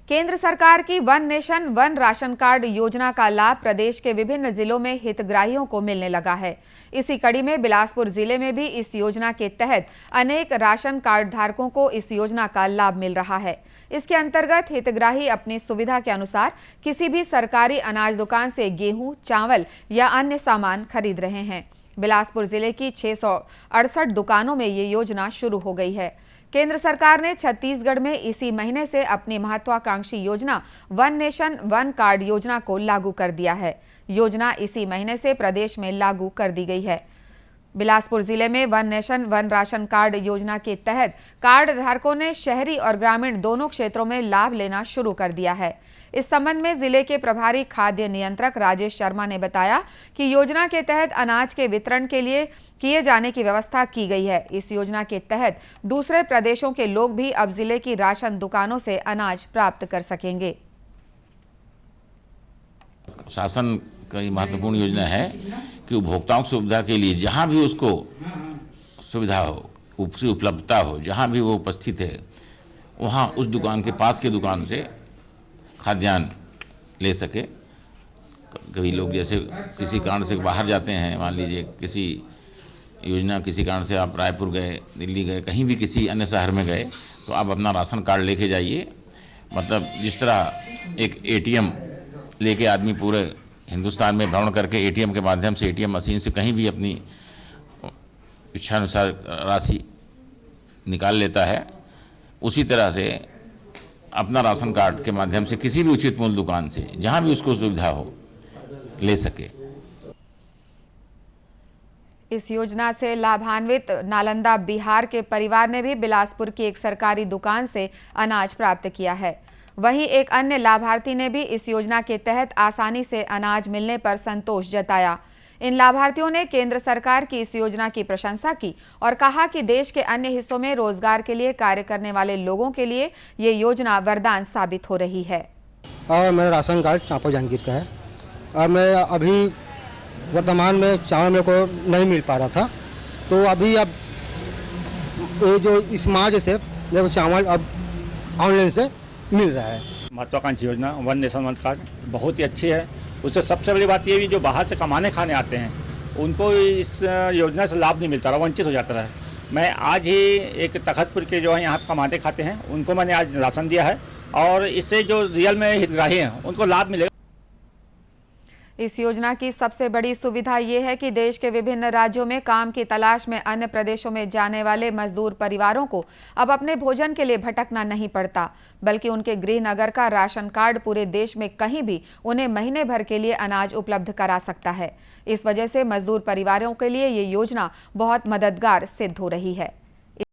केंद्र सरकार की one nation one ration card योजना का लाभ प्रदेश के विभिन्न जिलों में हितग्राहियों को मिलने लगा है। इसी कड़ी में बिलासपुर जिले में भी इस योजना के तहत अनेक राशन कार्ड धारकों को इस योजना का लाभ मिल रहा है। इसके अंतर्गत हितग्राही अपनी सुविधा के अनुसार किसी भी सरकारी अनाज दुकान से गेहूं, चावल या अन्य सामान खरीद रहे हैं। बिलासपुर जिले की 668 दुकानों में ये योजना शुरू हो गई है। केंद्र सरकार ने छत्तीसगढ़ में इसी महीने से अपनी महत्वाकांक्षी योजना वन नेशन वन कार्ड योजना को लागू कर दिया है। योजना इसी महीने से प्रदेश में लागू कर दी गई है। बिलासपुर जिले में one nation one ration card योजना के तहत कार्ड धारकों ने शहरी और ग्रामीण दोनों क्षेत्रों में लाभ लेना शुरू कर दिया है। इस संबंध में जिले के प्रभारी खाद्य नियंत्रक राजेश शर्मा ने बताया कि योजना के तहत अनाज के वितरण के लिए किए जाने की व्यवस्था की गई है। इस योजना के तहत दूसरे प्रदेशों के लोग भी अब जिले की राशन दुकानों से अनाज प्राप्त कर सकेंगे। शासन की महत्वपूर्ण योजना है कि उपभोक्ताओं की सुविधा के लिए जहां भी उसको सुविधा हो, उसकी उपलब्धता हो, जहां भी वो उपस्थित है, वहां उस दुकान के पास के दुकान से खाद्यान्न ले सके। कभी लोग जैसे किसी कारण से बाहर जाते हैं, मान लीजिए किसी योजना किसी कारण से आप रायपुर गए, दिल्ली गए, कहीं भी किसी अन्य शहर में गए, तो आप अपना राशन कार्ड लेके जाइए। मतलब जिस तरह एक एटीएम लेके आदमी पूरे हिंदुस्तान में भ्रमण करके एटीएम के माध्यम से एटीएम मशीन से कहीं भी अपनी इच्छानुसार राशि निकाल लेता है, उसी तरह से अपना राशन कार्ड के माध्यम से किसी भी उचित मूल्य दुकान से जहां भी उसको सुविधा हो ले सके। इस योजना से लाभान्वित नालंदा बिहार के परिवार ने भी बिलासपुर की एक सरकारी दुकान से अनाज प्राप्त किया है। वहीं एक अन्य लाभार्थी ने भी इस योजना के तहत आसानी से अनाज मिलने पर संतोष जताया। इन लाभार्थियों ने केंद्र सरकार की इस योजना की प्रशंसा की और कहा कि देश के अन्य हिस्सों में रोजगार के लिए कार्य करने वाले लोगों के लिए ये योजना वरदान साबित हो रही है। और मेरा राशन कार्ड चांपा जहांगीर का है और मैं अभी वर्तमान में चावल मेरे को नहीं मिल पा रहा था, तो अभी अब ये जो इस मार्च से मेरे को चावल अब ऑनलाइन से मिल रहा है। महत्वाकांक्षी योजना वन नेशन वन कार्ड बहुत ही अच्छी है। उससे सबसे बड़ी बात ये भी जो बाहर से कमाने खाने आते हैं उनको इस योजना से लाभ नहीं मिलता रहा, वंचित हो जाता है। मैं आज ही एक तखतपुर के जो है यहाँ कमाते खाते हैं उनको मैंने आज राशन दिया है और इससे जो रियल में हितग्राही हैं उनको लाभ मिलेगा। इस योजना की सबसे बड़ी सुविधा ये है कि देश के विभिन्न राज्यों में काम की तलाश में अन्य प्रदेशों में जाने वाले मजदूर परिवारों को अब अपने भोजन के लिए भटकना नहीं पड़ता, बल्कि उनके गृह नगर का राशन कार्ड पूरे देश में कहीं भी उन्हें महीने भर के लिए अनाज उपलब्ध करा सकता है। इस वजह से मजदूर परिवारों के लिए ये योजना बहुत मददगार सिद्ध हो रही है।